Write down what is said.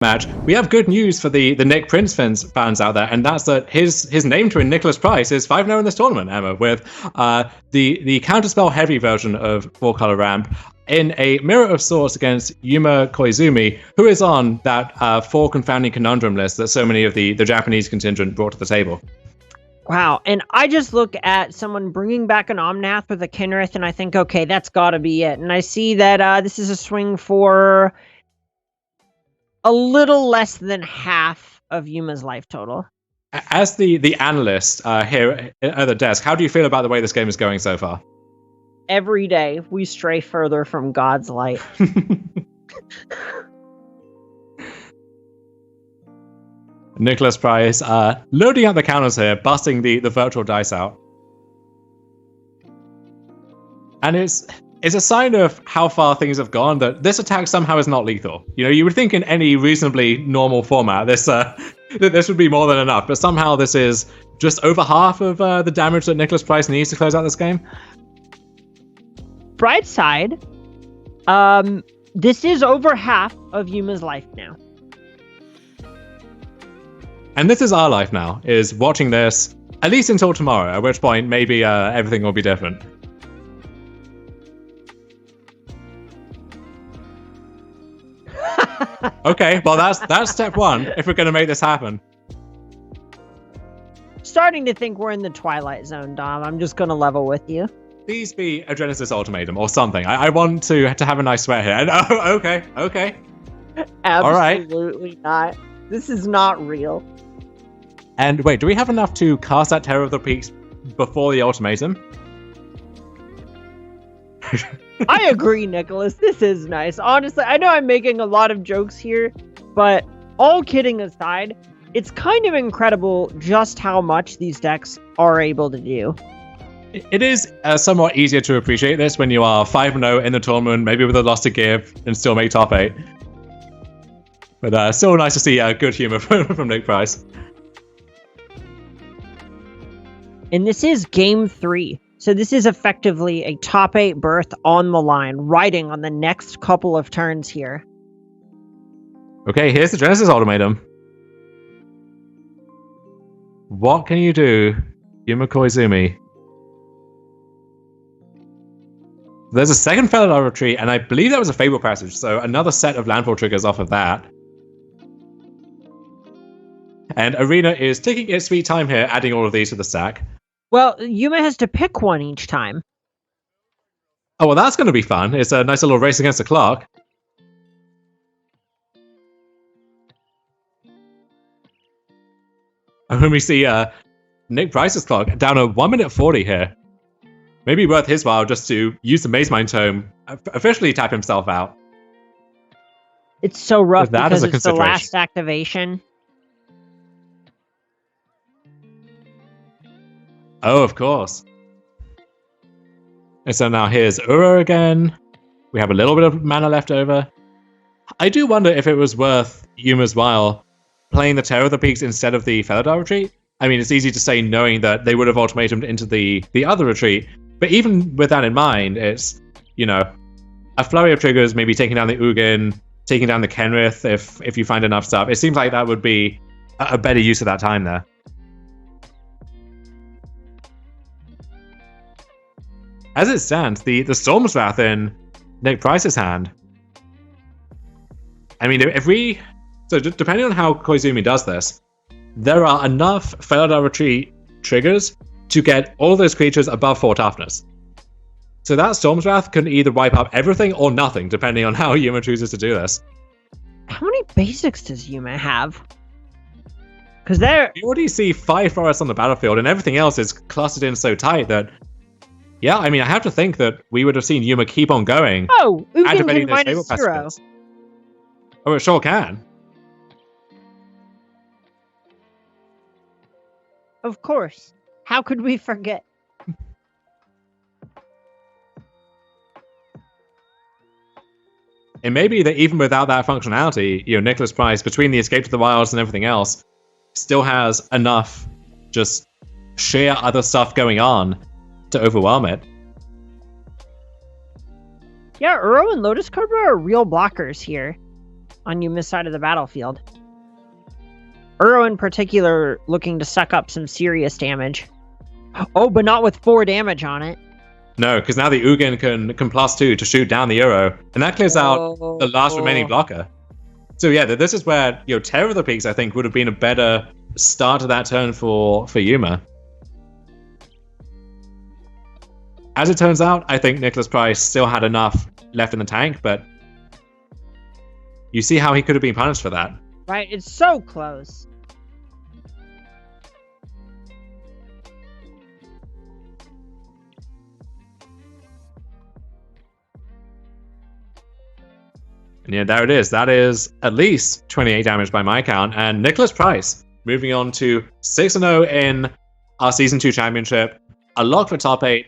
match, we have good news for the Nick Prince fans out there, and that's that his name twin, Nicholas Price, is 5-0 in this tournament, Emma, with the counterspell heavy version of 4-color ramp in a mirror of sorts against Yuma Koizumi, who is on that 4 confounding conundrum list that so many of the Japanese contingent brought to the table. Wow, and I just look at someone bringing back an Omnath with a Kinrith, and I think, okay, that's got to be it. And I see that this is a swing for a little less than half of Yuma's life total. As the analyst here at the desk, how do you feel about the way this game is going so far? Every day, we stray further from God's light. Nicholas Price loading out the counters here, busting the virtual dice out. And it's a sign of how far things have gone that this attack somehow is not lethal. You know, you would think in any reasonably normal format this would be more than enough, but somehow this is just over half of the damage that Nicholas Price needs to close out this game. Bright side, this is over half of Yuma's life now. And this is our life now, is watching this, at least until tomorrow, at which point maybe everything will be different. Okay, well that's step one, if we're going to make this happen. Starting to think we're in the Twilight Zone, Dom. I'm just going to level with you. Please be a Genesis Ultimatum or something. I want to have a nice sweat here. And, okay. Absolutely not. This is not real. And wait, do we have enough to cast that Terror of the Peaks before the ultimatum? I agree, Nicholas. This is nice. Honestly, I know I'm making a lot of jokes here, but all kidding aside, it's kind of incredible just how much these decks are able to do. It is somewhat easier to appreciate this when you are 5-0 in the tournament, maybe with a loss to give, and still make top 8. But still nice to see good humor from Nick Price. And this is game 3. So this is effectively a top 8 berth on the line, riding on the next couple of turns here. Okay, here's the Genesis Ultimatum. What can you do, Yuma Koizumi? There's a second Felidar Retreat, and I believe that was a Fable Passage, so another set of landfall triggers off of that. And Arena is taking its sweet time here, adding all of these to the stack. Well, Yuma has to pick one each time. Oh, well, that's going to be fun. It's a nice little race against the clock. And when we see Nick Price's clock down at 1 minute 40 here. Maybe worth his while just to use the Maze Mind Tome, officially tap himself out. It's so rough because it's the last activation. Oh, of course. And so now here's Ura again. We have a little bit of mana left over. I do wonder if it was worth Yuma's while playing the Terror of the Peaks instead of the Felidar Retreat. I mean, it's easy to say knowing that they would have ultimatumed into the other retreat. But even with that in mind, it's, you know, a flurry of triggers, maybe taking down the Ugin, taking down the Kenrith if you find enough stuff. It seems like that would be a better use of that time there. As it stands, the Storm's Wrath in Nick Price's hand. I mean, so depending on how Koizumi does this, there are enough Felidar Retreat triggers to get all those creatures above 4 toughness. So that Storm's Wrath can either wipe up everything or nothing, depending on how Yuma chooses to do this. How many basics does Yuma have? Because you already see 5 forests on the battlefield, and everything else is clustered in so tight that, yeah, I mean, I have to think that we would have seen Yuma keep on going. Oh, Ugin can minus 0. Oh, it sure can. Of course. How could we forget? It may be that even without that functionality, you know, Nicholas Price, between the Escape to the Wilds and everything else, still has enough just sheer other stuff going on to overwhelm it. Yeah, Uro and Lotus Cobra are real blockers here. on Yuma's side of the battlefield. Uro in particular looking to suck up some serious damage. Oh, but not with 4 damage on it. No, because now the Ugin can +2 to shoot down the Uro, and that clears out the last remaining blocker. So yeah, this is where Terror of the Peaks I think would have been a better start to that turn for Yuma. As it turns out, I think Nicholas Price still had enough left in the tank, but you see how he could have been punished for that. Right, it's so close. And yeah, there it is. That is at least 28 damage by my count. And Nicholas Price moving on to 6-0 in our Season 2 championship. A lock for top 8.